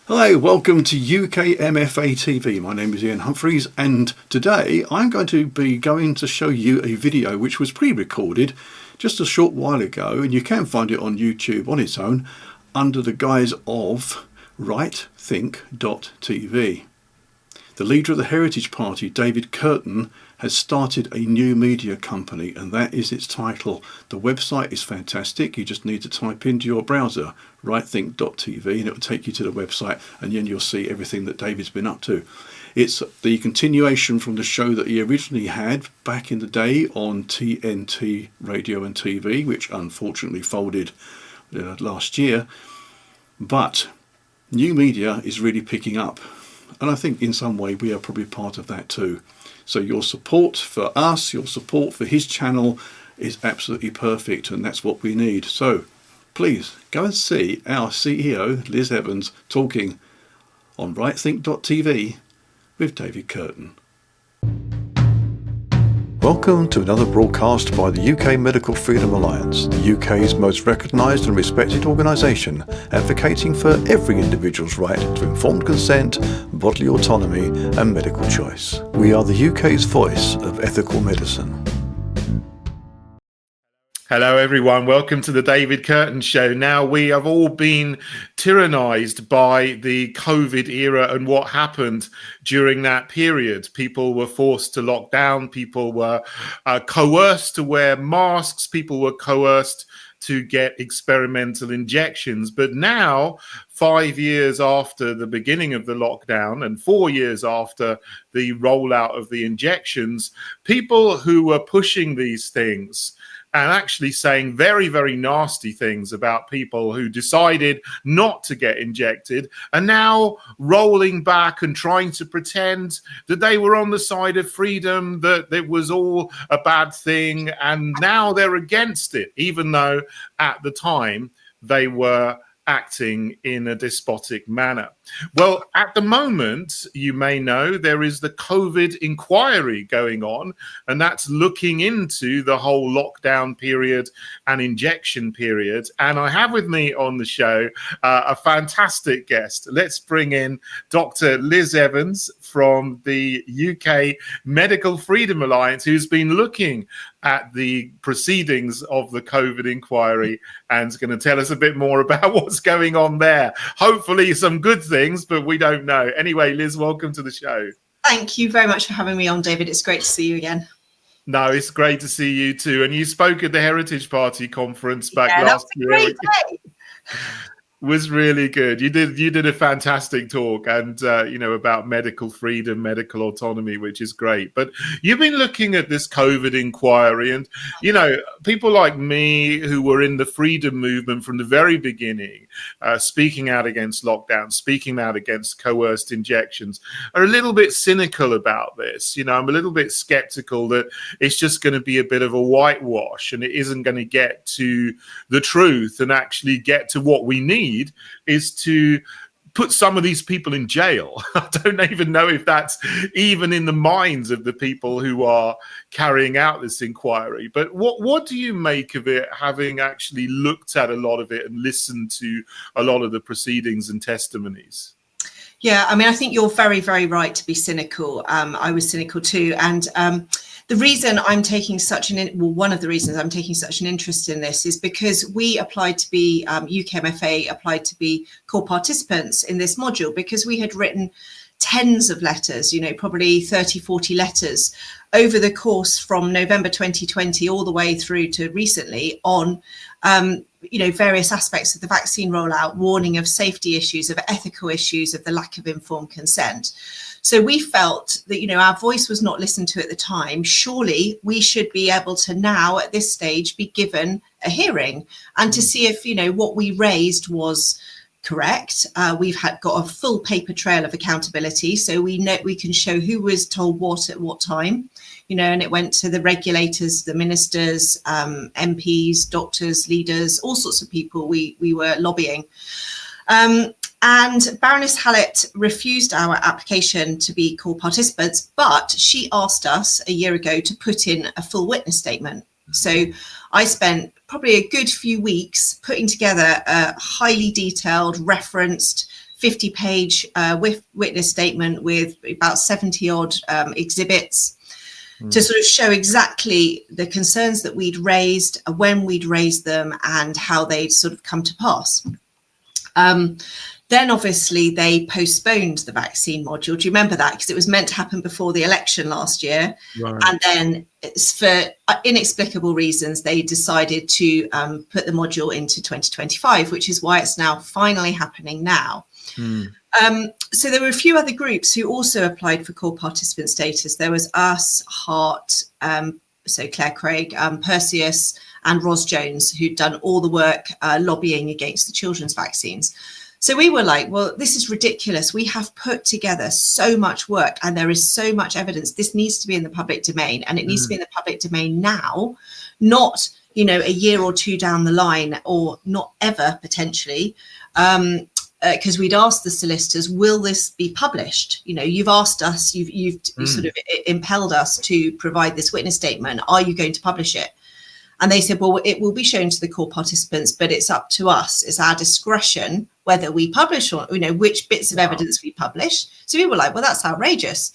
Hi, welcome to UKMFA TV. My name is Ian Humphreys, and today I'm going to be going to show you a video which was pre-recorded just a short while ago, and you can find it on YouTube on its own under the guise of rightthink.tv. The leader of the Heritage Party, David Kurten, has started a new media company, and that is its title. The website is fantastic. You just need to type into your browser rightthink.tv and it will take you to the website, and then you'll see everything that David's been up to. It's the continuation from the show that he originally had back in the day on TNT Radio and TV, which unfortunately folded last year. But new media is really picking up. And I think in some way we are probably part of that too. So your support for us, your support for his channel is absolutely perfect, and that's what we need. So please go and see our CEO, Liz Evans, talking on rightthink.tv with David Kurten. Welcome to another broadcast by the UK Medical Freedom Alliance, the UK's most recognised and respected organisation advocating for every individual's right to informed consent, bodily autonomy and medical choice. We are the UK's voice of ethical medicine. Hello everyone, welcome to the David Kurten Show. Now, we have all been tyrannised by the COVID era and what happened during that period. People were forced to lock down, people were coerced to wear masks, people were coerced to get experimental injections. But now, 5 years after the beginning of the lockdown and 4 years after the rollout of the injections, people who were pushing these things and actually saying very, very nasty things about people who decided not to get injected are now rolling back and trying to pretend that they were on the side of freedom, that it was all a bad thing, and now they're against it, even though at the time they were acting in a despotic manner. Well, at the moment, you may know there is the COVID inquiry going on, and that's looking into the whole lockdown period and injection period. And I have with me on the show a fantastic guest. Let's bring in Dr. Liz Evans from the UK Medical Freedom Alliance, who's been looking at the proceedings of the COVID inquiry and is going to tell us a bit more about what's going on there. Hopefully some good things, but we don't know. Anyway, Liz, welcome to the show. Thank you very much for having me on, David. It's great to see you again. No, it's great to see you too. And you spoke at the Heritage Party conference back last year. Great day. Was really good. You did a fantastic talk, and about medical freedom, medical autonomy, which is great. But you've been looking at this COVID inquiry, and people like me who were in the freedom movement from the very beginning, speaking out against lockdown, speaking out against coerced injections, are a little bit cynical about this. I'm a little bit skeptical that it's just going to be a bit of a whitewash, and it isn't going to get to the truth and actually get to what we need. Is to put some of these people in jail. I don't even know if that's even in the minds of the people who are carrying out this inquiry. But what do you make of it, having actually looked at a lot of it and listened to a lot of the proceedings and testimonies? Yeah, I mean, I think you're very, very right to be cynical. I was cynical too. And the reason I'm taking one of the reasons I'm taking such an interest in this is because we applied to be, UKMFA applied to be core participants in this module because we had written tens of letters, probably 30, 40 letters over the course from November 2020 all the way through to recently on various aspects of the vaccine rollout, warning of safety issues, of ethical issues, of the lack of informed consent. So we felt that, our voice was not listened to at the time. Surely we should be able to now at this stage be given a hearing and to see if, what we raised was correct. We've got a full paper trail of accountability. So we know we can show who was told what at what time, and it went to the regulators, the ministers, MPs, doctors, leaders, all sorts of people we were lobbying. And Baroness Hallett refused our application to be core participants, but she asked us a year ago to put in a full witness statement. So I spent probably a good few weeks putting together a highly detailed, referenced, 50-page witness statement with about 70 odd exhibits to sort of show exactly the concerns that we'd raised, when we'd raised them, and how they'd sort of come to pass. Then obviously they postponed the vaccine module. Do you remember that? Because it was meant to happen before the election last year. Right. And then for inexplicable reasons, they decided to put the module into 2025, which is why it's now finally happening now. So there were a few other groups who also applied for core participant status. There was us, Heart, so Claire Craig, Perseus, and Ros Jones, who'd done all the work lobbying against the children's vaccines. So we were like, well, this is ridiculous. We have put together so much work and there is so much evidence. This needs to be in the public domain, and it needs to be in the public domain now, not, you know, a year or two down the line, or not ever potentially. Because we'd asked the solicitors, will this be published? You know, you've asked us, you've sort of impelled us to provide this witness statement. Are you going to publish it? And they said, well, it will be shown to the core participants, but it's up to us. It's our discretion whether we publish or, you know, which bits of evidence we publish. So we were like, well, that's outrageous.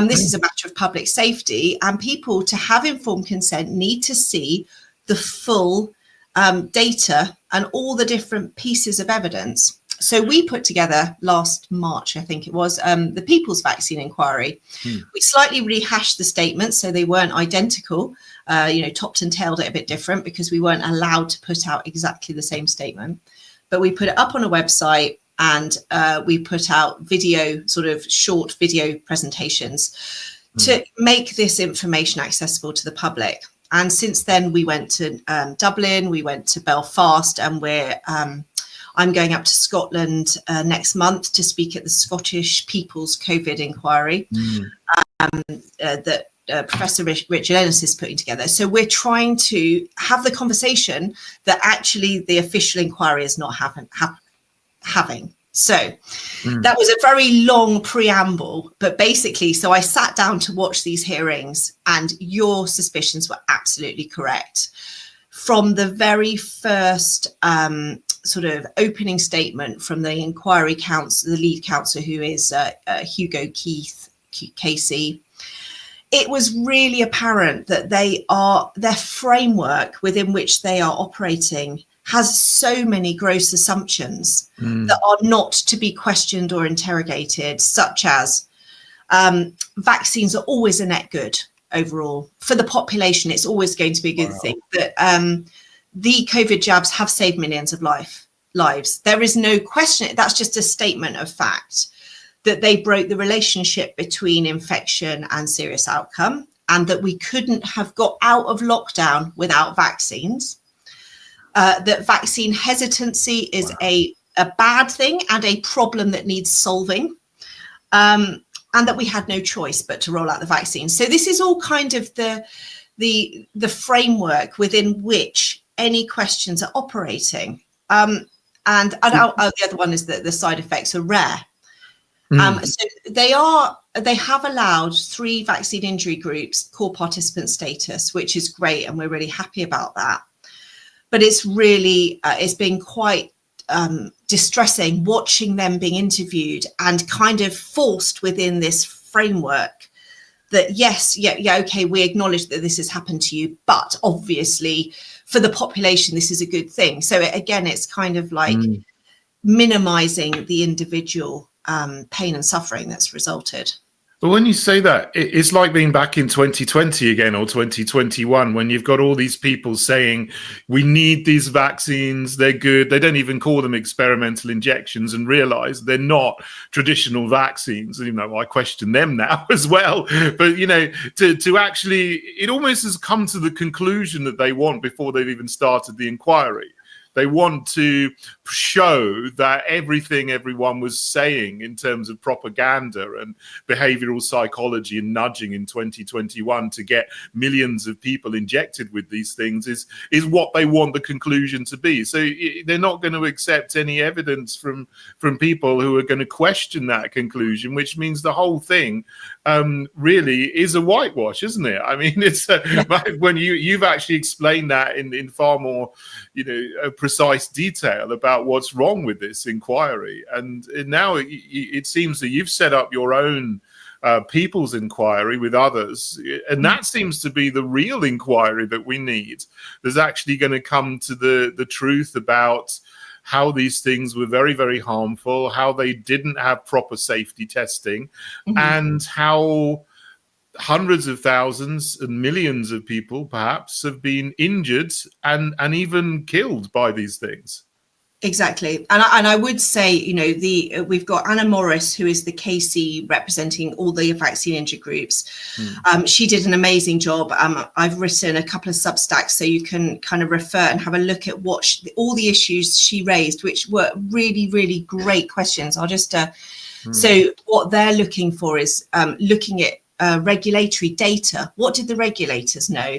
This is a matter of public safety, and people, to have informed consent, need to see the full data and all the different pieces of evidence. So we put together last March, I think it was, the People's Vaccine Inquiry. We slightly rehashed the statements so they weren't identical, you know, topped and tailed it a bit different because we weren't allowed to put out exactly the same statement. But we put it up on a website, and we put out video, sort of short video presentations to make this information accessible to the public. And since then, we went to Dublin, we went to Belfast, and I'm going up to Scotland next month to speak at the Scottish People's COVID Inquiry that Professor Richard Ennis is putting together. So we're trying to have the conversation that actually the official inquiry is not having. So that was a very long preamble, but basically, so I sat down to watch these hearings, and your suspicions were absolutely correct. From the very first sort of opening statement from the inquiry counsel, the lead counsel, who is Hugo Casey, it was really apparent that their framework within which they are operating has so many gross assumptions that are not to be questioned or interrogated, such as vaccines are always a net good overall. For the population, it's always going to be a good thing. That the COVID jabs have saved millions of lives. There is no question. That's just a statement of fact, that they broke the relationship between infection and serious outcome, and that we couldn't have got out of lockdown without vaccines. That vaccine hesitancy is a bad thing and a problem that needs solving, and that we had no choice but to roll out the vaccine. So this is all kind of the framework within which any questions are operating. And the other one is that the side effects are rare. So they have allowed 3 vaccine injury groups core participant status, which is great, and we're really happy about that. But it's really it's been quite distressing watching them being interviewed and kind of forced within this framework that okay, we acknowledge that this has happened to you, but obviously for the population this is a good thing. So again, it's kind of like minimizing the individual pain and suffering that's resulted. But when you say that, it's like being back in 2020 again, or 2021, when you've got all these people saying, we need these vaccines, they're good. They don't even call them experimental injections, and realize they're not traditional vaccines. You know, I question them now as well. But, you know, to actually, it almost has come to the conclusion that they want before they've even started the inquiry. They want to show that everything everyone was saying in terms of propaganda and behavioral psychology and nudging in 2021 to get millions of people injected with these things is what they want the conclusion to be. So they're not going to accept any evidence from people who are going to question that conclusion, which means the whole thing really is a whitewash, isn't it? I mean, it's when you've actually explained that in far more, you know, precise detail about what's wrong with this inquiry. And now it seems that you've set up your own people's inquiry with others, and that seems to be the real inquiry that we need. There's actually going to come to the truth about how these things were very, very harmful, how they didn't have proper safety testing, and how hundreds of thousands and millions of people perhaps have been injured and even killed by these things. Exactly. And I would say, you know, we've got Anna Morris, who is the KC representing all the vaccine injured groups. She did an amazing job. I've written a couple of Substacks so you can kind of refer and have a look at what all the issues she raised, which were really, really great questions. I'll just so what they're looking for is looking at regulatory data. What did the regulators know?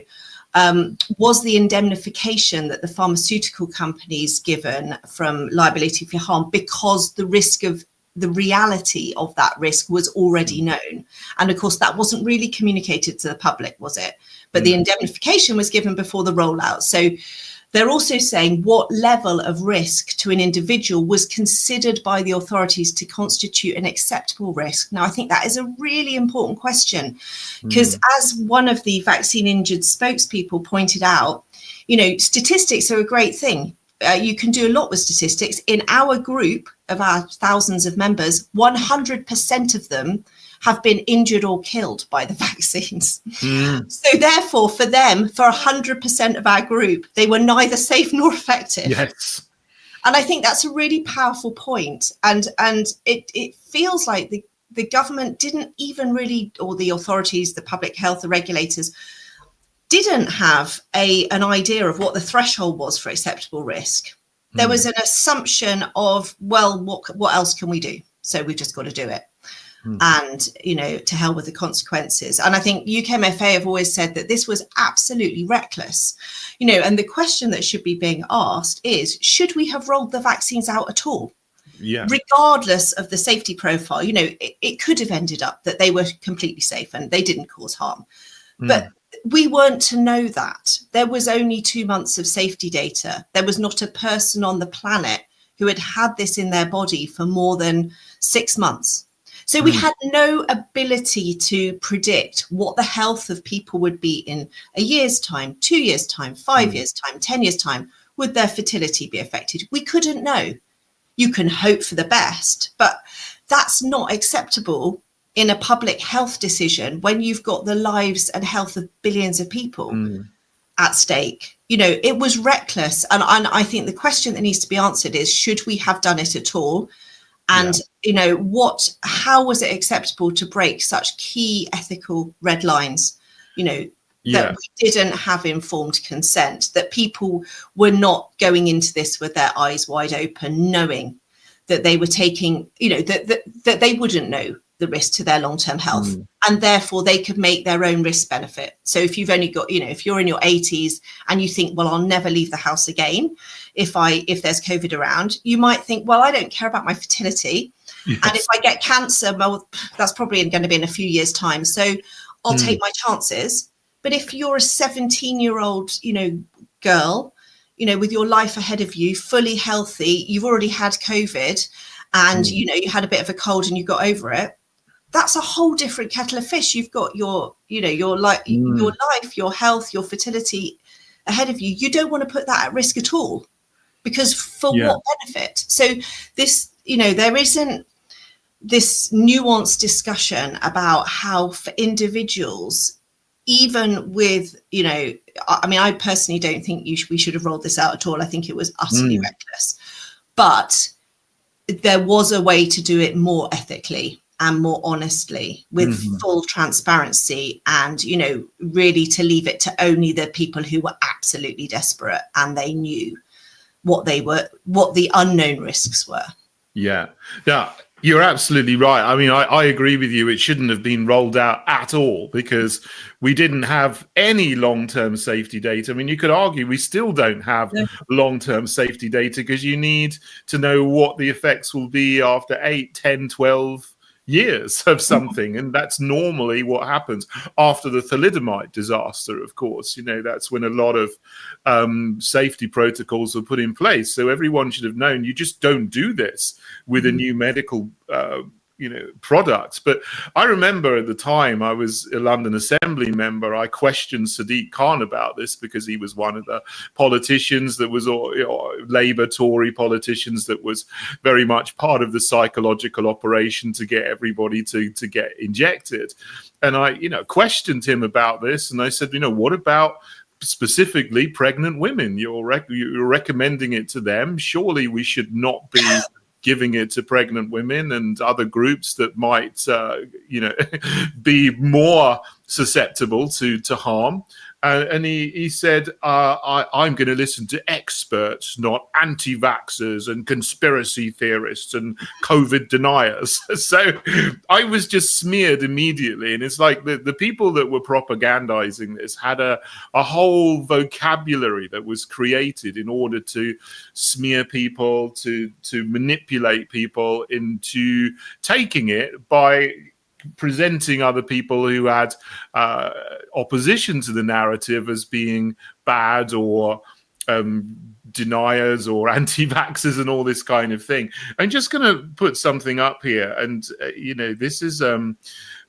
Was the indemnification that the pharmaceutical companies given from liability for harm because the risk of the reality of that risk was already known? And of course, that wasn't really communicated to the public, was it? But the indemnification was given before the rollout. So they're also saying what level of risk to an individual was considered by the authorities to constitute an acceptable risk. Now, I think that is a really important question because as one of the vaccine injured spokespeople pointed out, you know, statistics are a great thing. You can do a lot with statistics. In our group of our thousands of members, 100% of them have been injured or killed by the vaccines. So therefore, for them, for 100% of our group, they were neither safe nor effective. Yes. And I think that's a really powerful point. And it feels like the government didn't even really, or the authorities, the public health, the regulators, didn't have an idea of what the threshold was for acceptable risk. There was an assumption of, well, what else can we do? So we've just got to do it. And, you know, to hell with the consequences. And I think UKMFA have always said that this was absolutely reckless, you know, and the question that should be being asked is, should we have rolled the vaccines out at all? Yeah. Regardless of the safety profile, you know, it could have ended up that they were completely safe and they didn't cause harm. But we weren't to know that. There was only 2 months of safety data. There was not a person on the planet who had this in their body for more than 6 months. So we had no ability to predict what the health of people would be in a year's time, 2 years' time, 5 years' time, 10 years' time. Would their fertility be affected? We couldn't know. You can hope for the best, but that's not acceptable in a public health decision when you've got the lives and health of billions of people at stake. You know, it was reckless. And I think the question that needs to be answered is, should we have done it at all? And, you know, how was it acceptable to break such key ethical red lines, you know, that we didn't have informed consent, that people were not going into this with their eyes wide open, knowing that they were taking, you know, that they wouldn't know the risk to their long-term health, and therefore they could make their own risk benefit. So if you've only got, you know, if you're in your 80s and you think, well, I'll never leave the house again if there's COVID around, you might think, well, I don't care about my fertility. Yes. And if I get cancer, well, that's probably going to be in a few years' time. So I'll take my chances. But if you're a 17-year-old, you know, girl, you know, with your life ahead of you, fully healthy, you've already had COVID and, you know, you had a bit of a cold and you got over it, that's a whole different kettle of fish. You've got your, you know, your life, your health, your fertility ahead of you. You don't want to put that at risk at all, because for what benefit? So this, you know, there isn't this nuanced discussion about how for individuals, even with, you know, I mean, I personally don't think we should have rolled this out at all. I think it was utterly reckless, but there was a way to do it more ethically and more honestly, with full transparency, and, you know, really to leave it to only the people who were absolutely desperate and they knew what the unknown risks were. Yeah, you're absolutely right. I mean, I agree with you. It shouldn't have been rolled out at all because we didn't have any long-term safety data. I mean, you could argue we still don't have long-term safety data because you need to know what the effects will be after 8, 10, 12 years of something, and that's normally what happens after the thalidomide disaster. Of course, that's when a lot of safety protocols were put in place. So everyone should have known you just don't do this with a new medical products. But I remember at the time I was a London Assembly member, I questioned Sadiq Khan about this because he was one of the politicians that was, Labour Tory politicians that was very much part of the psychological operation to get everybody to get injected. And I, questioned him about this, and I said, what about specifically pregnant women? You're recommending it to them. Surely we should not be giving it to pregnant women and other groups that might, be more susceptible to harm. And he said, I'm going to listen to experts, not anti-vaxxers and conspiracy theorists and COVID deniers. So I was just smeared immediately. And it's like the people that were propagandizing this had a whole vocabulary that was created in order to smear people, to manipulate people into taking it by presenting other people who had opposition to the narrative as being bad or deniers or anti-vaxxers and all this kind of thing. I'm just going to put something up here, and this is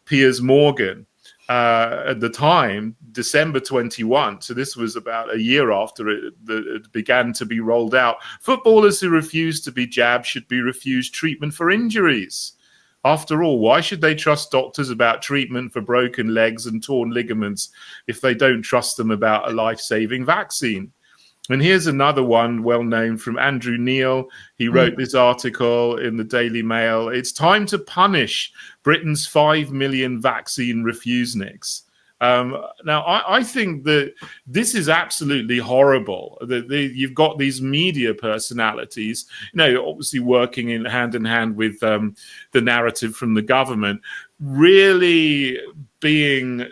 Piers Morgan at the time, December 21. So this was about a year after it began to be rolled out. Footballers who refuse to be jabbed should be refused treatment for injuries. After all, why should they trust doctors about treatment for broken legs and torn ligaments if they don't trust them about a life-saving vaccine? And here's another one, well known, from Andrew Neil. He wrote this article in the Daily Mail. It's time to punish Britain's 5 million vaccine refuseniks. Now, I think that this is absolutely horrible. You've got these media personalities, obviously working in hand with the narrative from the government, really being,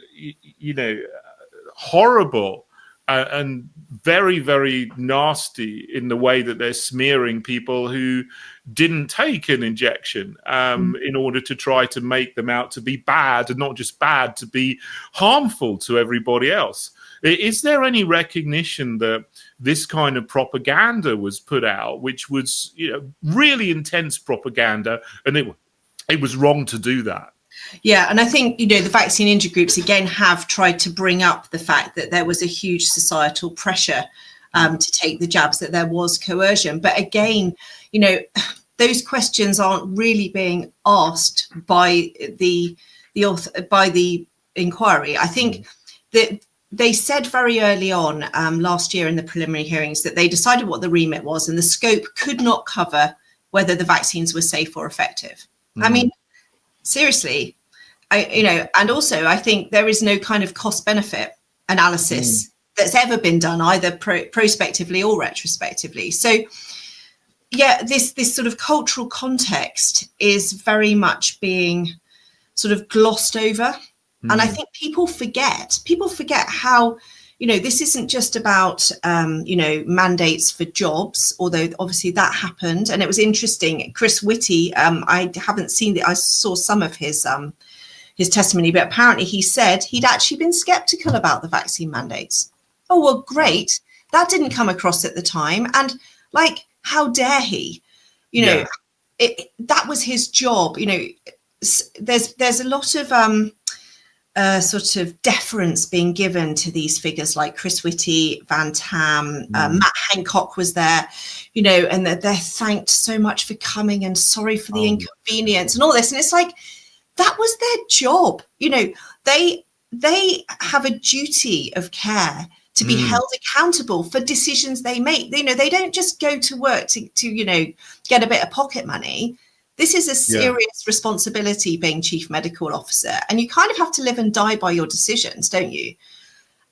horrible and very, very nasty in the way that they're smearing people who didn't take an injection in order to try to make them out to be bad, and not just bad, to be harmful to everybody else. Is there any recognition that this kind of propaganda was put out, which was, really intense propaganda, and it was wrong to do that? Yeah, and I think, the vaccine injury groups, again, have tried to bring up the fact that there was a huge societal pressure to take the jabs, that there was coercion. But again, those questions aren't really being asked by the inquiry. I think that they said very early on last year in the preliminary hearings that they decided what the remit was, and the scope could not cover whether the vaccines were safe or effective. I mean, seriously, and also I think there is no kind of cost benefit analysis that's ever been done, either prospectively or retrospectively. So yeah, this sort of cultural context is very much being sort of glossed over. And I think people forget how, this isn't just about, mandates for jobs, although obviously that happened. And it was interesting. Chris Whitty, I haven't seen it. I saw some of his testimony, but apparently he said he'd actually been skeptical about the vaccine mandates. Oh, well, great. That didn't come across at the time. And how dare he? That was his job. There's a lot of sort of deference being given to these figures like Chris Whitty, Van Tam, Matt Hancock was there, and they're thanked so much for coming and sorry for the inconvenience and all this. And it's like, that was their job. They have a duty of care to be held accountable for decisions they make. They don't just go to work to get a bit of pocket money. This is a serious responsibility, being chief medical officer, and you kind of have to live and die by your decisions, don't you?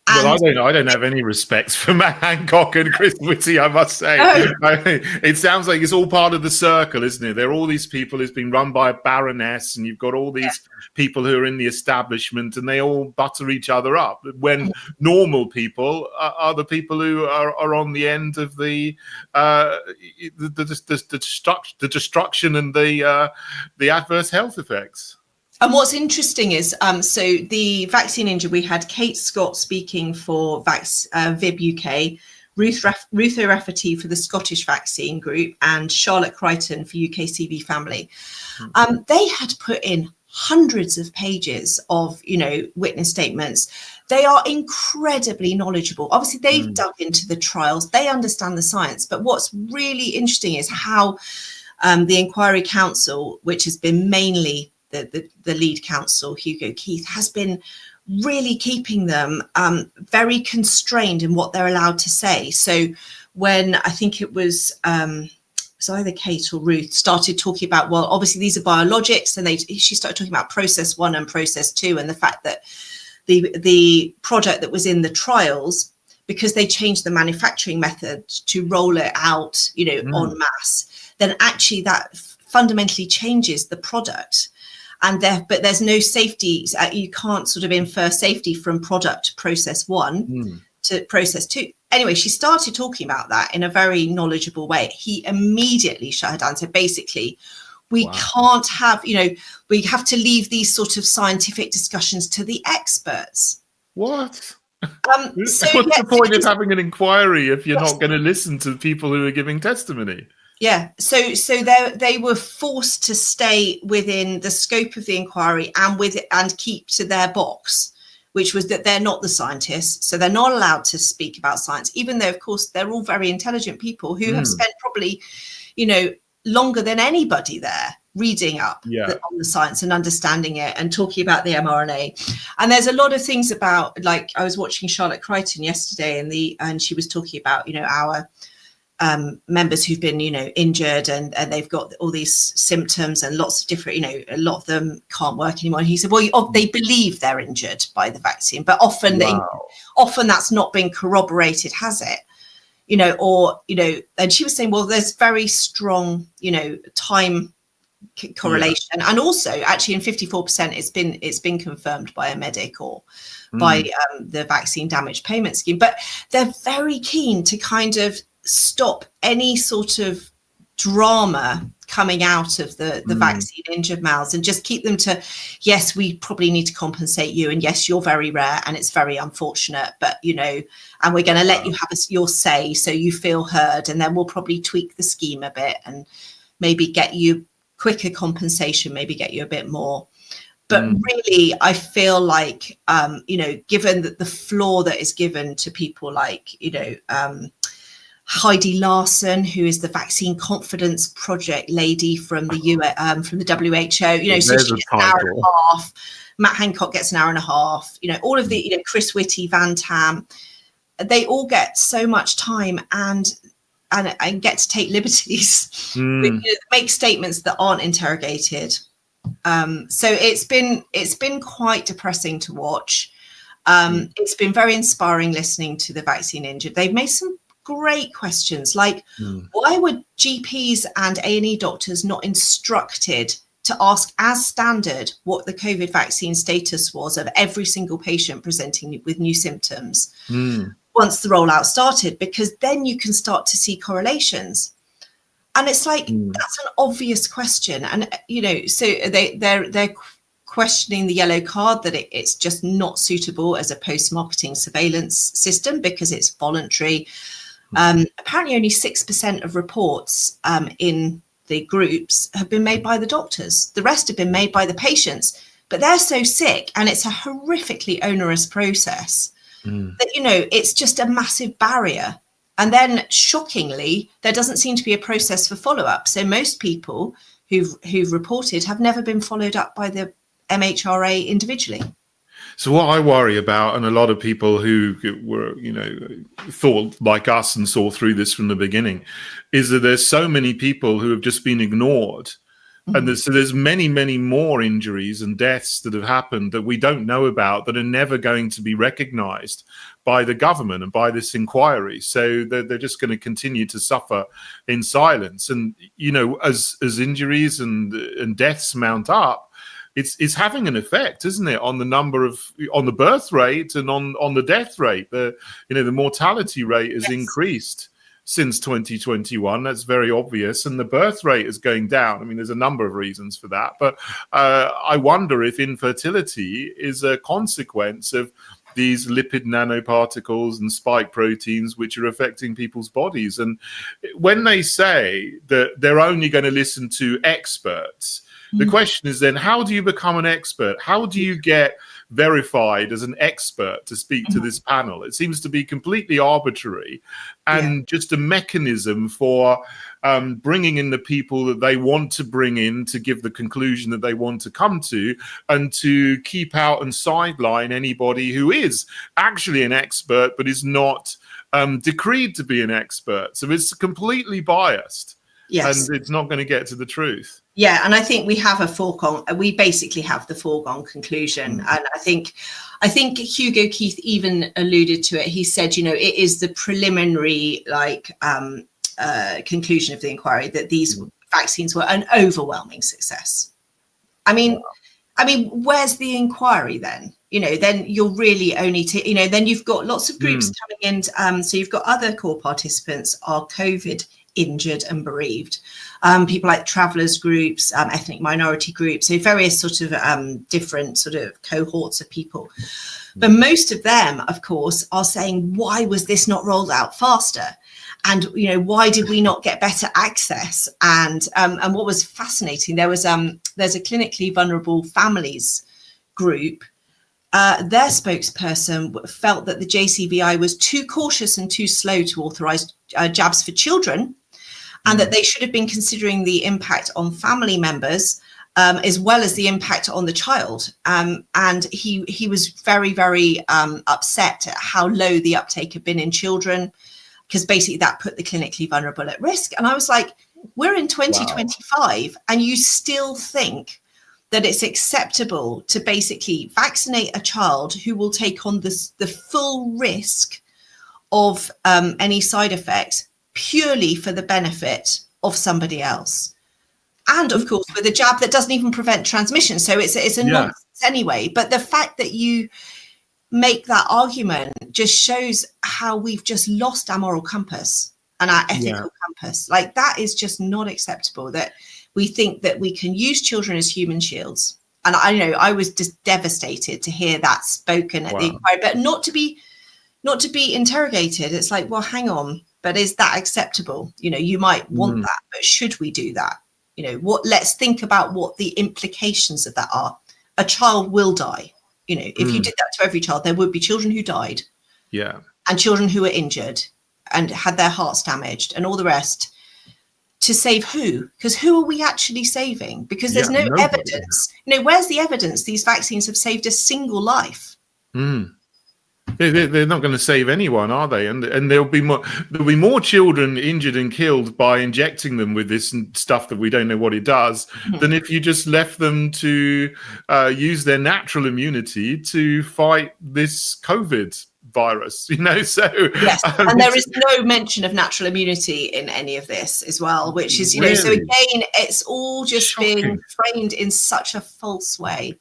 Well, And I don't have any respect for Matt Hancock and Chris Whitty, I must say. It sounds like it's all part of the circle, isn't it? There are all these people who's been run by a baroness, and you've got all these people who are in the establishment, and they all butter each other up. When normal people are the people who are on the end of the destruction and the adverse health effects. And what's interesting is, so the Vaccine Ninja, we had Kate Scott speaking for VIB UK, Ruth O'Rafferty for the Scottish Vaccine Group, and Charlotte Crichton for UKCV Family. They had put in hundreds of pages of, witness statements. They are incredibly knowledgeable. Obviously, they've dug into the trials. They understand the science. But what's really interesting is how the Inquiry Council, which has been mainly the lead counsel, Hugo Keith, has been really keeping them very constrained in what they're allowed to say. So when I think it was either Kate or Ruth started talking about, well, obviously these are biologics, and she started talking about process 1 and process 2, and the fact that the product that was in the trials, because they changed the manufacturing method to roll it out, en masse, then actually that fundamentally changes the product. But there's no safety. You can't sort of infer safety from product process 1 to process 2. Anyway, she started talking about that in a very knowledgeable way. He immediately shut her down. So basically, we can't have, we have to leave these sort of scientific discussions to the experts. What? What's the point of having an inquiry if you're not going to listen to people who are giving testimony? Yeah, so they were forced to stay within the scope of the inquiry and keep to their box, which was that they're not the scientists, so they're not allowed to speak about science, even though, of course, they're all very intelligent people who have spent probably, longer than anybody there reading up on the science and understanding it and talking about the mRNA. And there's a lot of things about, like, I was watching Charlotte Crichton yesterday, and she was talking about, our members who've been, injured and they've got all these symptoms and lots of different, a lot of them can't work anymore. And he said, well, they believe they're injured by the vaccine, but often that's not been corroborated, has it? And she was saying, well, there's very strong, time correlation. And also actually in 54%, it's been confirmed by a medic or by the vaccine damage payment scheme, but they're very keen to kind of stop any sort of drama coming out of the vaccine injured mouths and just keep them to, yes, we probably need to compensate you, and yes, you're very rare and it's very unfortunate, but and we're going to let you have your say so you feel heard, and then we'll probably tweak the scheme a bit and maybe get you quicker compensation, maybe get you a bit more. But really, I feel like given that the floor that is given to people like Heidi Larson, who is the Vaccine Confidence Project lady from the from the WHO, so she gets an hour and a half. Matt Hancock gets an hour and a half. All of the Chris Whitty, Van Tam, they all get so much time and get to take liberties, make statements that aren't interrogated. So it's been quite depressing to watch. It's been very inspiring listening to the Vaccine Injured. They've made some great questions, like why were GPs and A&E doctors not instructed to ask as standard what the COVID vaccine status was of every single patient presenting with new symptoms once the rollout started, because then you can start to see correlations. And it's like that's an obvious question, and so they're questioning the yellow card, that it's just not suitable as a post-marketing surveillance system because it's voluntary. Apparently only 6% of reports in the groups have been made by the doctors. The rest have been made by the patients, but they're so sick and it's a horrifically onerous process that, it's just a massive barrier. And then shockingly, there doesn't seem to be a process for follow-up. So most people who've reported have never been followed up by the MHRA individually. So what I worry about, and a lot of people who were, thought like us and saw through this from the beginning, is that there's so many people who have just been ignored And there's many, many more injuries and deaths that have happened that we don't know about, that are never going to be recognized by the government and by this inquiry. So they're just going to continue to suffer in silence. And, you know, as injuries and deaths mount up, it's having an effect, isn't it, on the birth rate and on the death rate. The mortality rate has increased since 2021. That's very obvious, and the birth rate is going down. I mean, there's a number of reasons for that, but I wonder if infertility is a consequence of these lipid nanoparticles and spike proteins which are affecting people's bodies. And when they say that they're only going to listen to experts, the question is then, how do you become an expert? How do you get verified as an expert to speak to this panel? It seems to be completely arbitrary and just a mechanism for bringing in the people that they want to bring in to give the conclusion that they want to come to, and to keep out and sideline anybody who is actually an expert but is not decreed to be an expert. So it's completely biased. Yes. And it's not going to get to the truth. Yeah, and I think we basically have the foregone conclusion. And I think Hugo Keith even alluded to it. He said, you know, it is the preliminary conclusion of the inquiry that these vaccines were an overwhelming success. I mean, where's the inquiry then? You know, then you're really only then you've got lots of groups coming in. So you've got other core participants are COVID injured and bereaved, people like travellers groups, ethnic minority groups, so various sort of different sort of cohorts of people. But most of them, of course, are saying, why was this not rolled out faster? And, you know, why did we not get better access? And what was fascinating, there's a clinically vulnerable families group. Their spokesperson felt that the JCVI was too cautious and too slow to authorise jabs for children, and that they should have been considering the impact on family members as well as the impact on the child. And he was very, very upset at how low the uptake had been in children, because basically that put the clinically vulnerable at risk. And I was like, we're in 2025 and you still think that it's acceptable to basically vaccinate a child who will take on the full risk of any side effects purely for the benefit of somebody else. And of course, with a jab that doesn't even prevent transmission. So it's a nonsense anyway. But the fact that you make that argument just shows how we've just lost our moral compass and our ethical compass. Like, that is just not acceptable, that we think that we can use children as human shields. And I was just devastated to hear that spoken at the inquiry, but not to be interrogated. It's like, well, hang on, but is that acceptable? You know, you might want that, but should we do that? You know, let's think about what the implications of that are. A child will die. You know, if you did that to every child, there would be children who died. Yeah. And children who were injured and had their hearts damaged and all the rest. To save who? Because who are we actually saving? Because there's no evidence. You know, where's the evidence these vaccines have saved a single life? They're not going to save anyone, are they? And there'll be more children injured and killed by injecting them with this stuff that we don't know what it does than if you just left them to use their natural immunity to fight this COVID virus, you know. So yes, and there is no mention of natural immunity in any of this as well, which is, you know, so again, it's all just being framed in such a false way.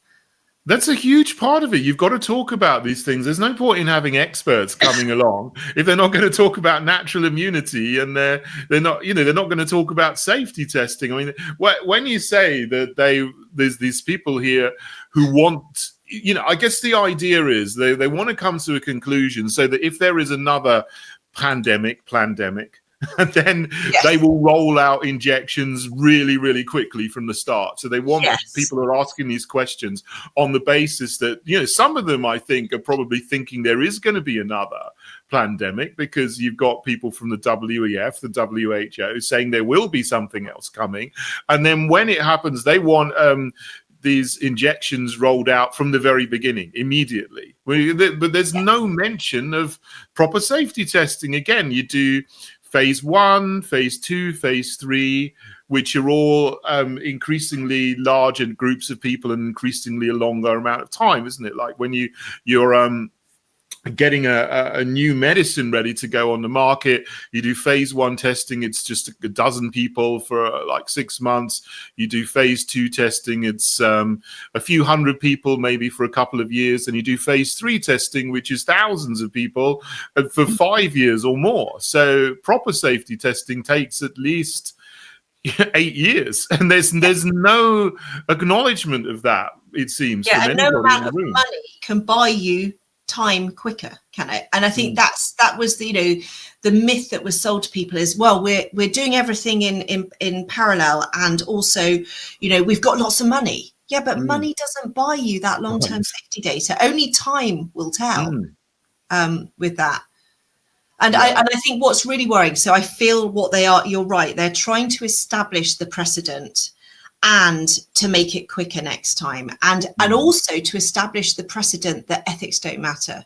That's a huge part of it. You've got to talk about these things. There's no point in having experts coming along if they're not going to talk about natural immunity, and they're not, you know, they're not going to talk about safety testing. I mean, when you say that there's these people here who want, you know, I guess the idea is they want to come to a conclusion so that if there is another pandemic, then they will roll out injections really, really quickly from the start. So they want people who are asking these questions on the basis that, you know, some of them, I think, are probably thinking there is going to be another pandemic, because you've got people from the WEF, the WHO, saying there will be something else coming. And then when it happens, they want these injections rolled out from the very beginning, immediately. But there's no mention of proper safety testing. Again, you do phase 1, phase 2, phase 3 which are all increasingly larger groups of people and increasingly a longer amount of time, isn't it? Like when you're getting a new medicine ready to go on the market, you do phase 1 testing, it's just a dozen people for like 6 months. You do phase 2 testing, it's a few hundred people maybe for a couple of years, and you do phase 3 testing, which is thousands of people for 5 years or more. So proper safety testing takes at least 8 years, and there's no acknowledgement of that, it seems. Yeah, from and no anybody amount in the of room. money can buy you time quicker, can it? And I think that was the the myth that was sold to people is, well, we're doing everything in parallel, and also we've got lots of money. Yeah, but money doesn't buy you that long-term safety data. Only time will tell with that. And I think what's really worrying, so I feel what they are, you're right, they're trying to establish the precedent and to make it quicker next time, and also to establish the precedent that ethics don't matter.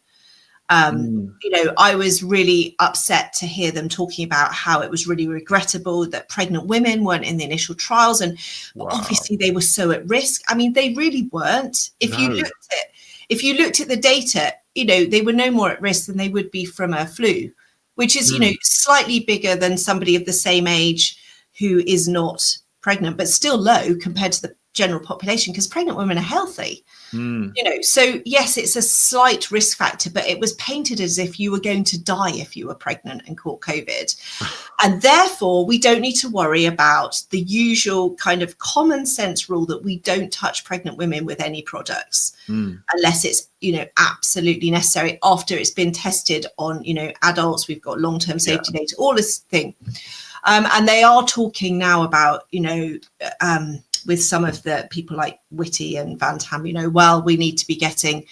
I was really upset to hear them talking about how it was really regrettable that pregnant women weren't in the initial trials, and obviously they were so at risk. I mean, they really weren't. If you looked at the data, they were no more at risk than they would be from a flu, which is slightly bigger than somebody of the same age who is not pregnant, but still low compared to the general population, because pregnant women are healthy. So yes, it's a slight risk factor, but it was painted as if you were going to die if you were pregnant and caught COVID. And therefore we don't need to worry about the usual kind of common sense rule that we don't touch pregnant women with any products unless it's absolutely necessary, after it's been tested on adults. We've got long-term safety data, all this thing. And they are talking now about, with some of the people like Whitty and Van Tam, well, we need to be getting,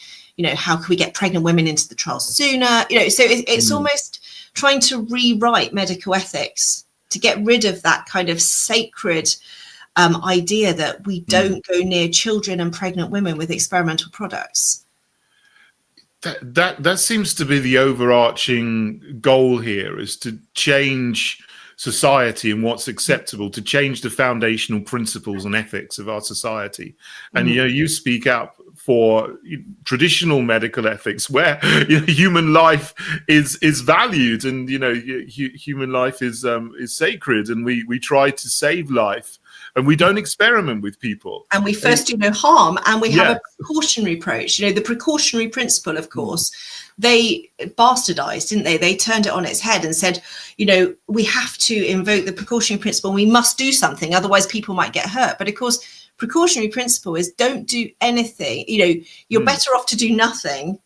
how can we get pregnant women into the trials sooner? So it's almost trying to rewrite medical ethics to get rid of that kind of sacred idea that we don't go near children and pregnant women with experimental products. That seems to be the overarching goal here, is to change society and what's acceptable, to change the foundational principles and ethics of our society. And you speak out for traditional medical ethics, where human life is valued, and human life is sacred, and we try to save life, and we don't experiment with people, and we first do no harm, and we have a precautionary approach. The precautionary principle, of course, they bastardized, didn't they? They turned it on its head and said, we have to invoke the precautionary principle. We must do something, otherwise people might get hurt. But of course, precautionary principle is don't do anything. You're better off to do nothing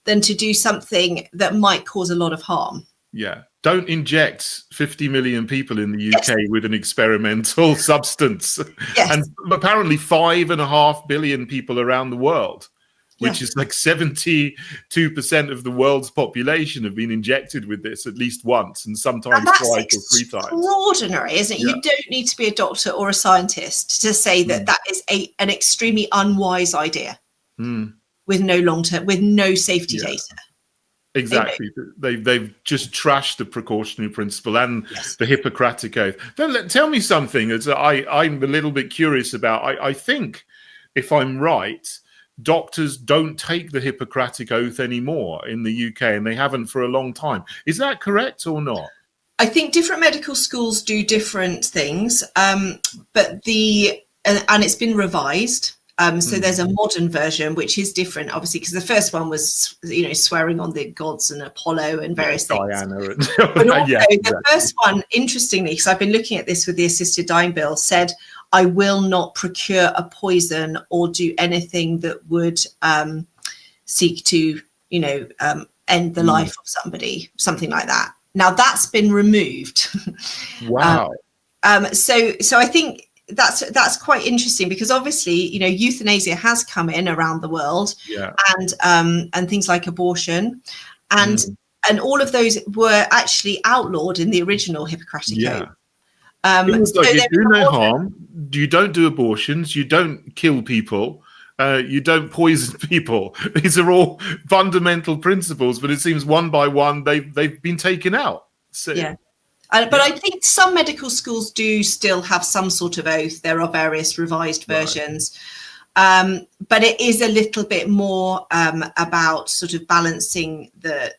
than to do something that might cause a lot of harm. Yeah. Don't inject 50 million people in the UK with an experimental substance. And apparently 5.5 billion people around the world, which is like 72% of the world's population, have been injected with this at least once, and sometimes twice or 3 times. Extraordinary, isn't it? You don't need to be a doctor or a scientist to say that that is an extremely unwise idea with no safety data. Exactly. They've just trashed the precautionary principle and the Hippocratic Oath. Tell me something as I'm a little bit curious about. I think, if I'm right, doctors don't take the Hippocratic Oath anymore in the UK, and they haven't for a long time. Is that correct or not? I think different medical schools do different things, but and it's been revised. So there's a modern version, which is different, obviously, because the first one was, swearing on the gods and Apollo and various things. Diana. But also the first one, interestingly, because I've been looking at this with the assisted dying bill, said, I will not procure a poison or do anything that would seek to, end the life of somebody, something like that. Now that's been removed. Wow. So I think that's quite interesting, because obviously euthanasia has come in around the world, and things like abortion, and all of those were actually outlawed in the original Hippocratic Oath. It was like, you do no harm, you don't do abortions, you don't kill people, you don't poison people. These are all fundamental principles, but it seems one by one they've been taken out. So But I think some medical schools do still have some sort of oath. There are various revised versions. But it is a little bit more about sort of balancing the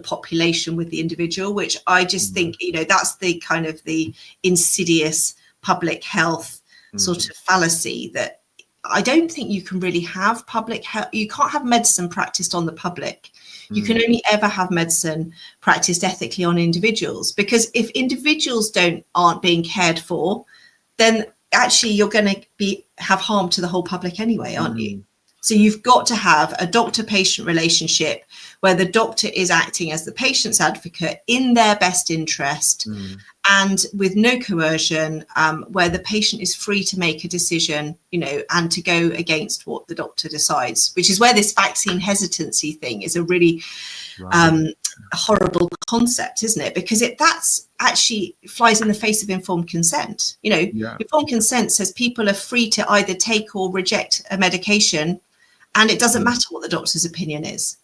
population with the individual, which I just think, that's the kind of the insidious public health sort of fallacy that I don't think you can really have public health. You can't have medicine practiced on the public. You can only ever have medicine practiced ethically on individuals, because if individuals aren't being cared for, then actually you're going to have harm to the whole public anyway, aren't you? So you've got to have a doctor-patient relationship where the doctor is acting as the patient's advocate in their best interest and with no coercion, where the patient is free to make a decision, and to go against what the doctor decides, which is where this vaccine hesitancy thing is a really horrible concept, isn't it? Because that's actually flies in the face of informed consent. Informed consent says people are free to either take or reject a medication, and it doesn't matter what the doctor's opinion is.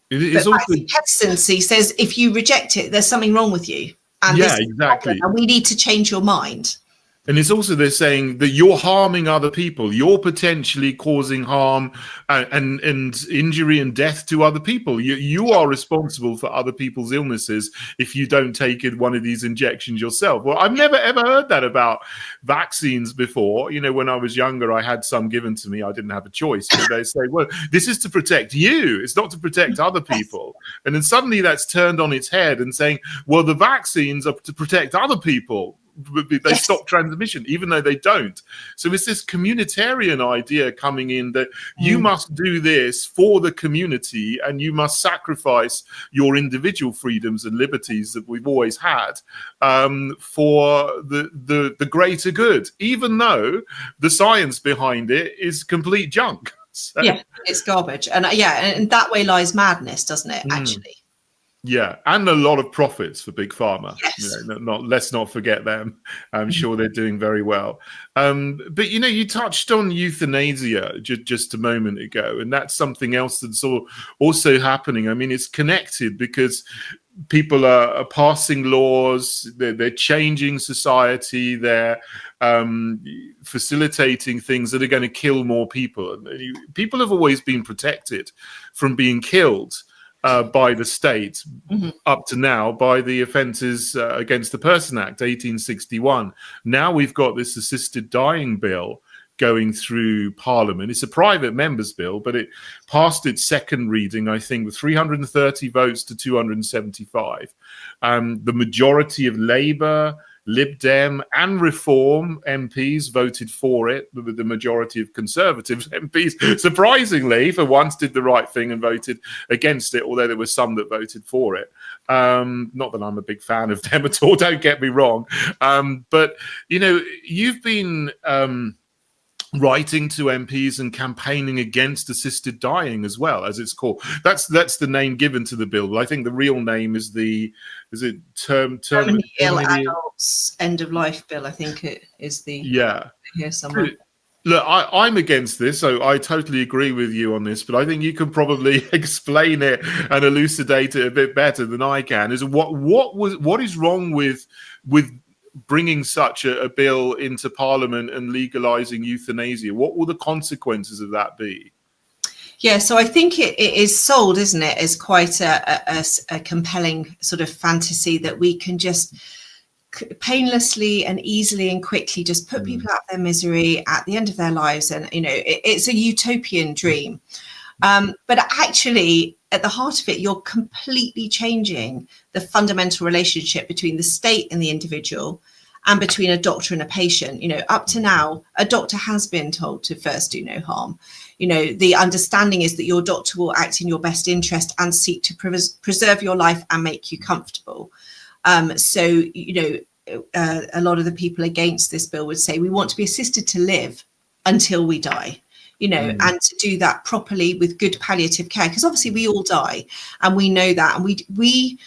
But vaccine hesitancy says if you reject it, there's something wrong with you. And exactly. And we need to change your mind. And it's also they're saying that you're harming other people. You're potentially causing harm and injury and death to other people. You are responsible for other people's illnesses if you don't take one of these injections yourself. Well, I've never, ever heard that about vaccines before. When I was younger, I had some given to me. I didn't have a choice. But they say, well, this is to protect you. It's not to protect other people. And then suddenly that's turned on its head and saying, well, the vaccines are to protect other people. They stop transmission, even though they don't. So it's this communitarian idea coming in that you must do this for the community and you must sacrifice your individual freedoms and liberties that we've always had for the greater good, even though the science behind it is complete junk. So, it's garbage. And and that way lies madness, doesn't it, actually? Yeah, and a lot of profits for Big Pharma. Yes. Let's not forget them. I'm sure they're doing very well. But you touched on euthanasia just a moment ago, and that's something else that's also happening. I mean, it's connected because people are passing laws, they're changing society, they're facilitating things that are going to kill more people. People have always been protected from being killed by the state up to now by the Offences Against the Person Act 1861. Now we've got this assisted dying bill going through Parliament. It's a private member's bill, but it passed its second reading, I think, with 330 votes to 275. The majority of Labour, Lib Dem and Reform MPs voted for it, with the majority of Conservative MPs, surprisingly, for once did the right thing and voted against it, although there were some that voted for it. Not that I'm a big fan of them at all, don't get me wrong. But, you've been writing to MPs and campaigning against assisted dying as well, as it's called. That's the name given to the bill. But I think the real name is Terminally Ill Adults End of Life Bill. I think it is here somewhere. Look, I'm against this, so I totally agree with you on this. But I think you can probably explain it and elucidate it a bit better than I can. Is what is wrong with bringing such a bill into Parliament and legalizing euthanasia? What will the consequences of that be? Yeah, so I think it is sold, isn't it, as quite a compelling sort of fantasy that we can just painlessly and easily and quickly just put people out of their misery at the end of their lives. And, it's a utopian dream. But actually, at the heart of it, you're completely changing the fundamental relationship between the state and the individual and between a doctor and a patient. Up to now, a doctor has been told to first do no harm. The understanding is that your doctor will act in your best interest and seek to preserve your life and make you comfortable. So, a lot of the people against this bill would say we want to be assisted to live until we die. And to do that properly with good palliative care, because obviously we all die and we know that. And we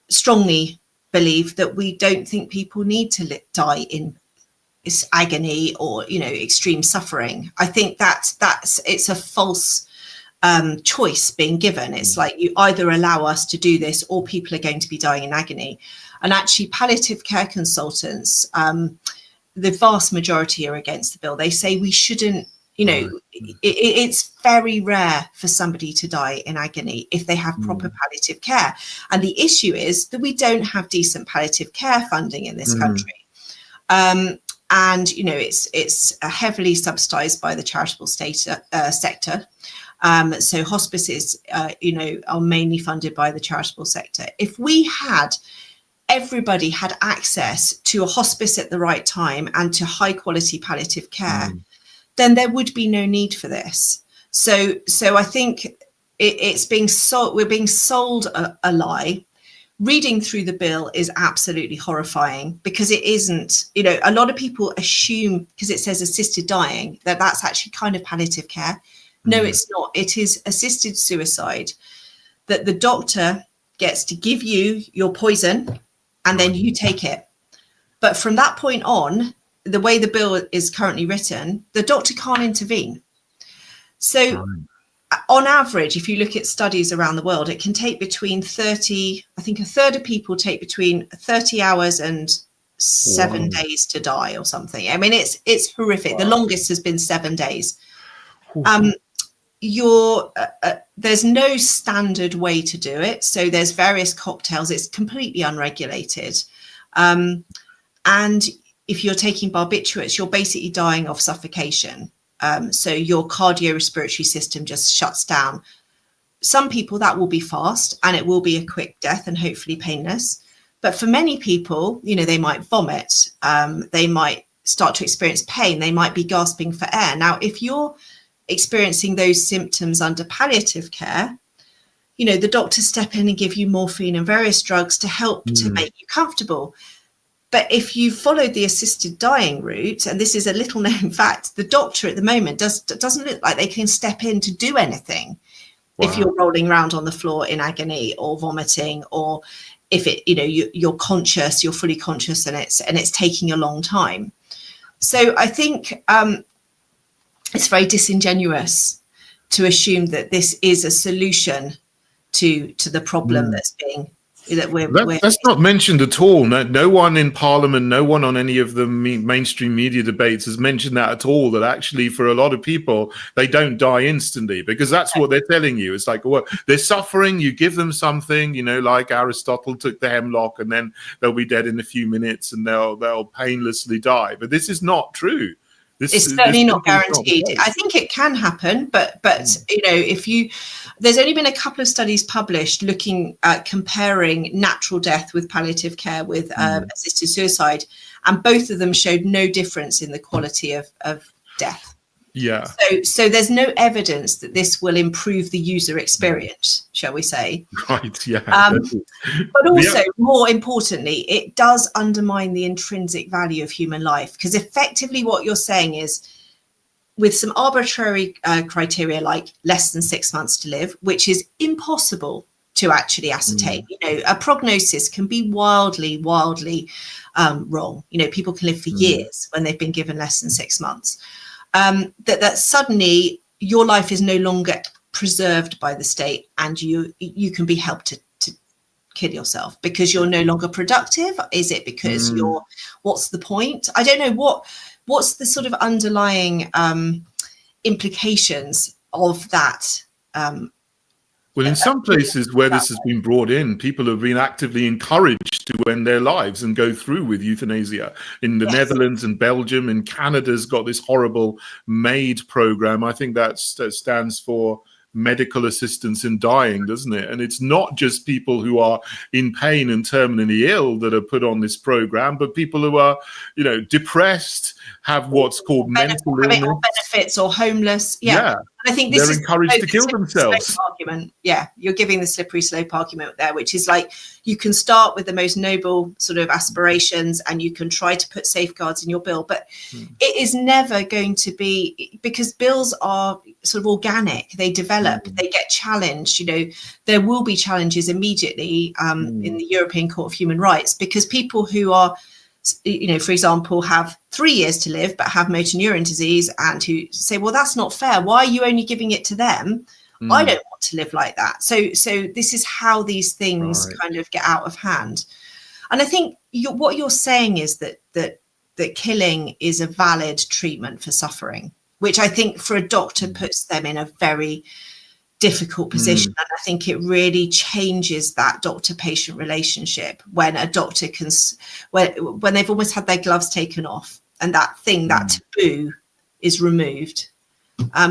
strongly believe that we don't think people need to die in agony or, extreme suffering. I think it's a false choice being given. It's like you either allow us to do this or people are going to be dying in agony. And actually palliative care consultants, the vast majority are against the bill. They say we shouldn't, it's very rare for somebody to die in agony if they have proper palliative care. And the issue is that we don't have decent palliative care funding in this country. And, it's heavily subsidized by the charitable sector. So hospices, are mainly funded by the charitable sector. If everybody had access to a hospice at the right time and to high quality palliative care, then there would be no need for this. So I think it's being sold. We're being sold a lie. Reading through the bill is absolutely horrifying because it isn't. A lot of people assume because it says assisted dying that that's actually kind of palliative care. No, it's not. It is assisted suicide, that the doctor gets to give you your poison and then you take it. But from that point on, the way the bill is currently written, the doctor can't intervene. So on average, if you look at studies around the world, it can take between 30, I think a third of people take between 30 hours and 7 days to die or something. I mean, it's horrific. Wow. The longest has been 7 days. There's no standard way to do it. So there's various cocktails. It's completely unregulated. And if you're taking barbiturates, you're basically dying of suffocation. So your cardiorespiratory system just shuts down. Some people that will be fast and it will be a quick death and hopefully painless. But for many people, they might vomit. They might start to experience pain. They might be gasping for air. Now, if you're experiencing those symptoms under palliative care, the doctors step in and give you morphine and various drugs to help to make you comfortable. But if you followed the assisted dying route, and this is a little known fact, the doctor at the moment doesn't look like they can step in to do anything. Wow. If you're rolling around on the floor in agony or vomiting, or if you're conscious, you're fully conscious, and it's taking a long time. So I think it's very disingenuous to assume that this is a solution to the problem that's not mentioned at all. No one in Parliament, no one on any of the mainstream media debates has mentioned that at all, that actually for a lot of people, they don't die instantly, because that's what they're telling you. It's like, well, they're suffering, you give them something, like Aristotle took the hemlock and then they'll be dead in a few minutes and they'll painlessly die. But this is not true. It's certainly not guaranteed. I think it can happen, but there's only been a couple of studies published looking at comparing natural death with palliative care with assisted suicide, and both of them showed no difference in the quality of death. Yeah. So there's no evidence that this will improve the user experience, shall we say? Right. Yeah. But also, more importantly, it does undermine the intrinsic value of human life, because effectively what you're saying is, with some arbitrary criteria like less than 6 months to live, which is impossible to actually ascertain. A prognosis can be wildly wrong. People can live for years when they've been given less than 6 months. That suddenly your life is no longer preserved by the state, and you can be helped to kill yourself because you're no longer productive. Is it because what's the point? I don't know what's the sort of underlying implications of that. Well, in some places where this has been brought in, people have been actively encouraged to end their lives and go through with euthanasia. In the Netherlands and Belgium, and Canada's got this horrible MAID program. I think that stands for medical assistance in dying, doesn't it? And it's not just people who are in pain and terminally ill that are put on this program, but people who are, depressed, have what's called mental illness, or benefits, or homeless. Yeah. I think they're encouraged to kill themselves. Argument. Yeah, you're giving the slippery slope argument there, which is like, you can start with the most noble sort of aspirations and you can try to put safeguards in your bill, but it is never going to be, because bills are sort of organic. They develop, they get challenged. There will be challenges immediately in the European Court of Human Rights, because people who are, for example, have 3 years to live but have motor neuron disease, and who say, well, that's not fair. Why are you only giving it to them? I don't want to live like that. So this is how these things kind of get out of hand. And I think what you're saying is that killing is a valid treatment for suffering, which I think for a doctor puts them in a very difficult position. And I think it really changes that doctor-patient relationship when a doctor can, when they've almost had their gloves taken off and that thing, that taboo is removed.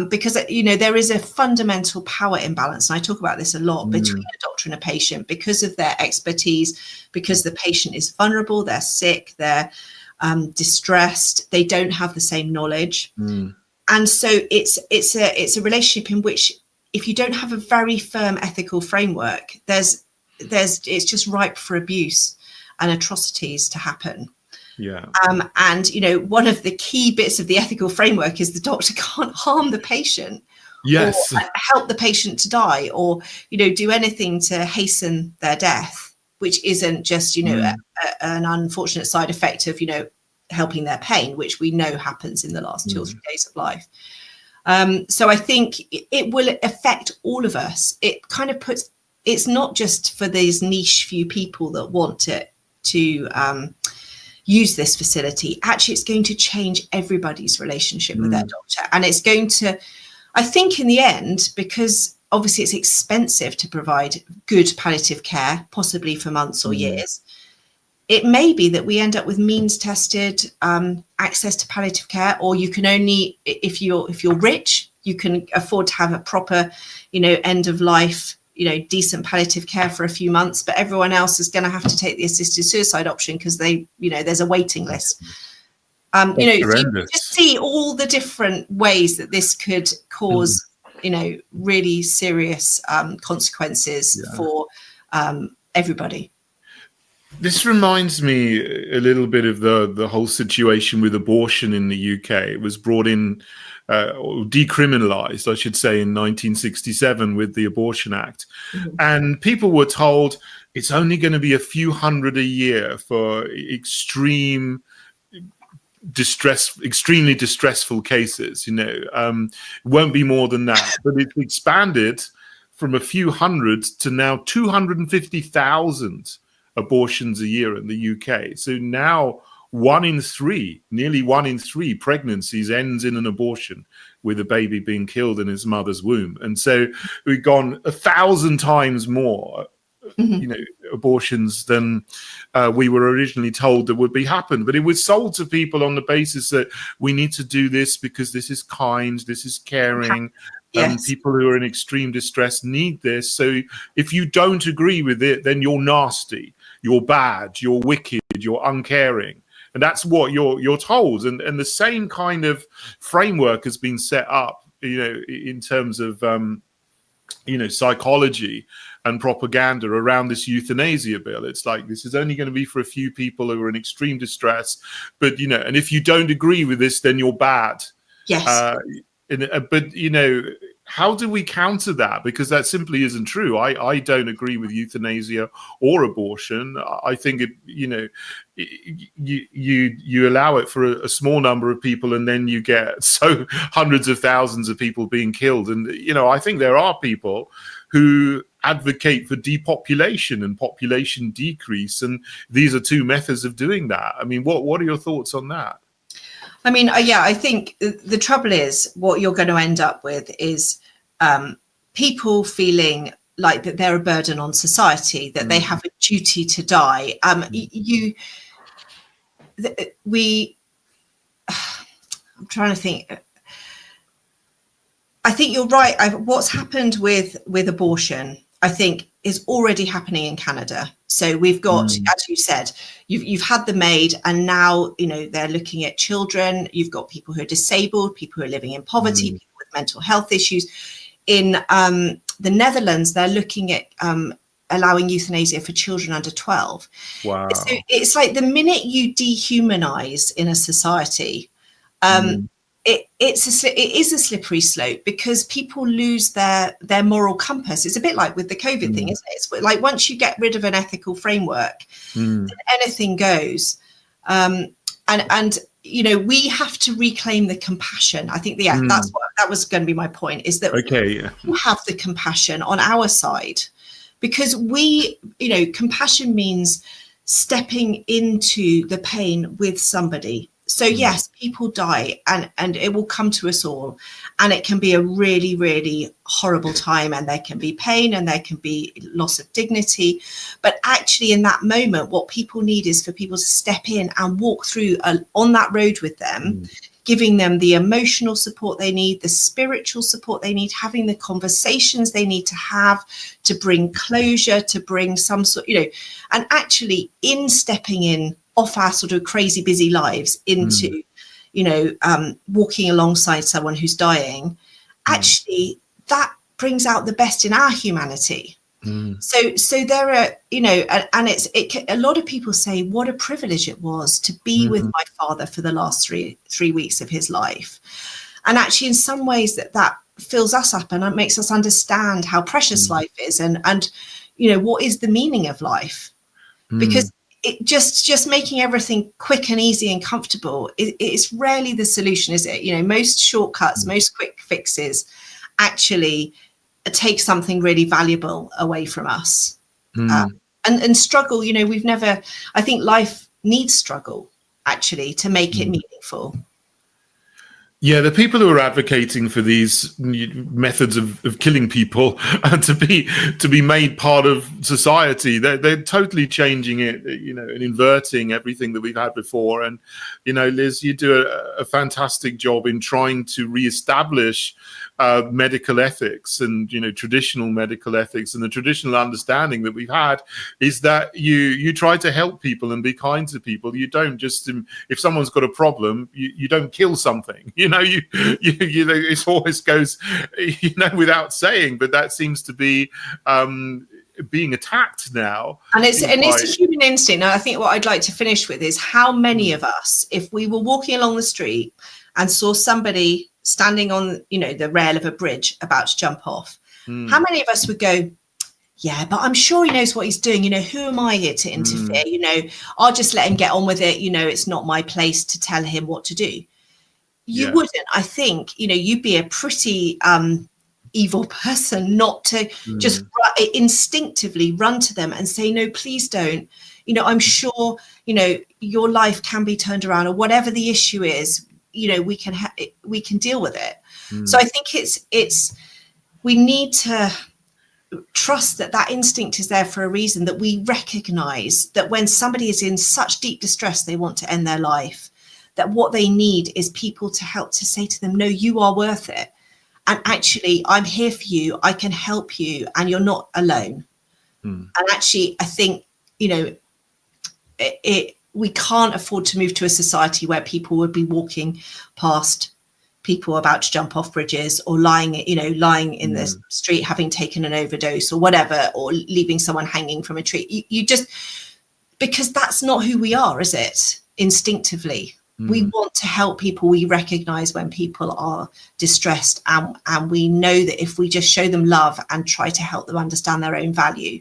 Because, there is a fundamental power imbalance. And I talk about this a lot between a doctor and a patient because of their expertise, because the patient is vulnerable, they're sick, they're distressed, they don't have the same knowledge. And so it's a relationship in which if you don't have a very firm ethical framework, it's just ripe for abuse and atrocities to happen. Yeah. And, one of the key bits of the ethical framework is the doctor can't harm the patient. Yes. Or help the patient to die or, do anything to hasten their death, which isn't just, an unfortunate side effect of, helping their pain, which we know happens in the last 2 or 3 days of life. So I think it will affect all of us. It kind of it's not just for these niche few people that want to use this facility. Actually, it's going to change everybody's relationship with their doctor. And it's going to, I think in the end, because obviously it's expensive to provide good palliative care, possibly for months or years, it may be that we end up with means tested access to palliative care, or you can only, if you're rich, you can afford to have a proper, end of life, decent palliative care for a few months, but everyone else is going to have to take the assisted suicide option because there's a waiting list. So you just see all the different ways that this could cause, really serious consequences for everybody. This reminds me a little bit of the whole situation with abortion in the UK. It was brought in, or decriminalized, I should say, in 1967 with the Abortion Act. And people were told it's only going to be a few hundred a year for extremely distressful cases. It won't be more than that. But it's expanded from a few hundred to now 250,000 abortions a year in the UK. So now nearly one in three pregnancies ends in an abortion with a baby being killed in his mother's womb. And so we've gone 1,000 times more, abortions than we were originally told that would be happen. But it was sold to people on the basis that we need to do this because this is kind, this is caring. Yes. People who are in extreme distress need this. So if you don't agree with it, then you're nasty, you're bad, you're wicked, you're uncaring. And that's what you're told. And the same kind of framework has been set up, in terms of, psychology and propaganda around this euthanasia bill. It's like, this is only going to be for a few people who are in extreme distress. But, and if you don't agree with this, then you're bad. Yes. But how do we counter that? Because that simply isn't true. I don't agree with euthanasia or abortion. I think you allow it for a small number of people, and then you get hundreds of thousands of people being killed. And I think there are people who advocate for depopulation and population decrease, and these are two methods of doing that. I mean, what are your thoughts on that? I mean, I think the trouble is what you're going to end up with is people feeling like that they're a burden on society, that they have a duty to die. I'm trying to think. I think you're right. What's happened with abortion, I think, is already happening in Canada. So we've got, as you said, you've had the maid, and now they're looking at children. You've got people who are disabled, people who are living in poverty, people with mental health issues. In the Netherlands, they're looking at allowing euthanasia for children under 12. Wow! So it's like the minute you dehumanize in a society, it is a slippery slope, because people lose their moral compass. It's a bit like with the COVID thing, isn't it? It's like once you get rid of an ethical framework, then anything goes. And we have to reclaim the compassion. I think that was going to be my point, is that we have the compassion on our side, because compassion means stepping into the pain with somebody. So yes, people die, and it will come to us all, and it can be a really, really horrible time, and there can be pain and there can be loss of dignity. But actually in that moment, what people need is for people to step in and walk through on that road with them, giving them the emotional support they need, the spiritual support they need, having the conversations they need to have to bring closure, to bring some sort, and actually in stepping in off our sort of crazy busy lives into, walking alongside someone who's dying, actually that brings out the best in our humanity. So there are, and a lot of people say what a privilege it was to be with my father for the last three weeks of his life. And actually in some ways that fills us up and it makes us understand how precious life is and what is the meaning of life. Because it just making everything quick and easy and comfortable, it's rarely the solution, is it? Most shortcuts, most quick fixes actually take something really valuable away from us. And struggle, I think life needs struggle actually to make it meaningful. Yeah, the people who are advocating for these methods of killing people to be made part of society, they're totally changing it, and inverting everything that we've had before. And, Liz, you do a fantastic job in trying to reestablish medical ethics and, traditional medical ethics, and the traditional understanding that we've had is that you try to help people and be kind to people. You don't just, if someone's got a problem, you don't kill something, it always goes, without saying, but that seems to be being attacked now. And it's a human instinct. And I think what I'd like to finish with is how many of us, if we were walking along the street and saw somebody standing on, the rail of a bridge about to jump off, how many of us would go, yeah, but I'm sure he knows what he's doing. Who am I here to interfere? I'll just let him get on with it. It's not my place to tell him what to do. You wouldn't. I think, you'd be a pretty evil person not to just instinctively run to them and say, no, please don't. I'm sure, your life can be turned around, or whatever the issue is, we can deal with it. So I think we need to trust that instinct is there for a reason, that we recognize that when somebody is in such deep distress, they want to end their life, that what they need is people to help to say to them, no, you are worth it. And actually, I'm here for you. I can help you, and you're not alone. And actually, I think, we can't afford to move to a society where people would be walking past people about to jump off bridges, or lying in the street having taken an overdose or whatever, or leaving someone hanging from a tree. You just, because that's not who we are, is it? Instinctively. We want to help people. We recognize when people are distressed, and we know that if we just show them love and try to help them understand their own value,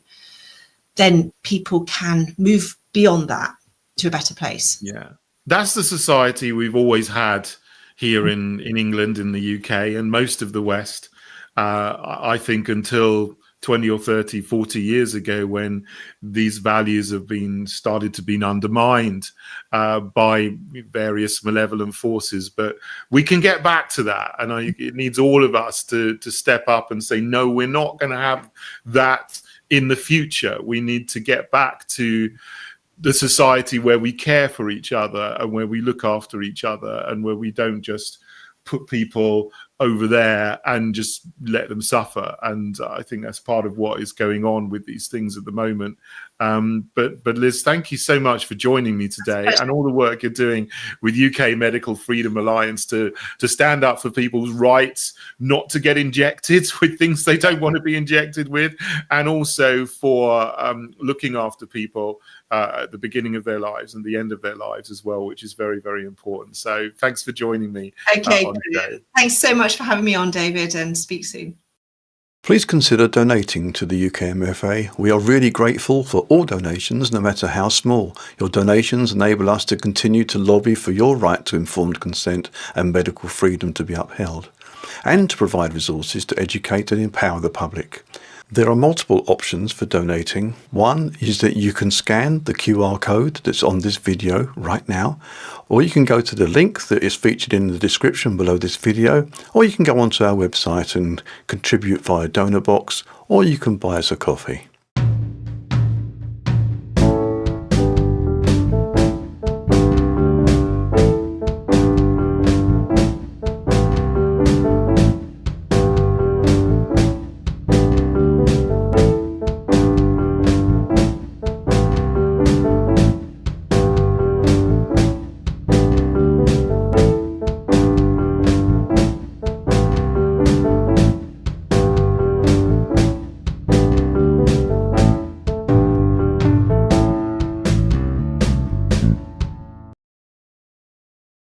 then people can move beyond that to a better place. Yeah, that's the society we've always had here in England, in the UK, and most of the West. I think until 20 or 30, 40 years ago, when these values have been started to be undermined by various malevolent forces. But we can get back to that. And it needs all of us to step up and say, no, we're not going to have that in the future. We need to get back to the society where we care for each other, and where we look after each other, and where we don't just put people over there and just let them suffer. And I think that's part of what is going on with these things at the moment. But Liz, thank you so much for joining me today, and all the work you're doing with UK Medical Freedom Alliance to stand up for people's rights not to get injected with things they don't want to be injected with, and also for looking after people at the beginning of their lives and the end of their lives as well, which is very, very important. So thanks for joining me. Okay, thanks so much for having me on, David, and speak soon. Please consider donating to the UKMFA. We are really grateful for all donations, no matter how small. Your donations enable us to continue to lobby for your right to informed consent and medical freedom to be upheld. and to provide resources to educate and empower the public. There are multiple options for donating. One is that you can scan the QR code that's on this video right now, or you can go to the link that is featured in the description below this video, or you can go onto our website and contribute via donor box, or you can buy us a coffee.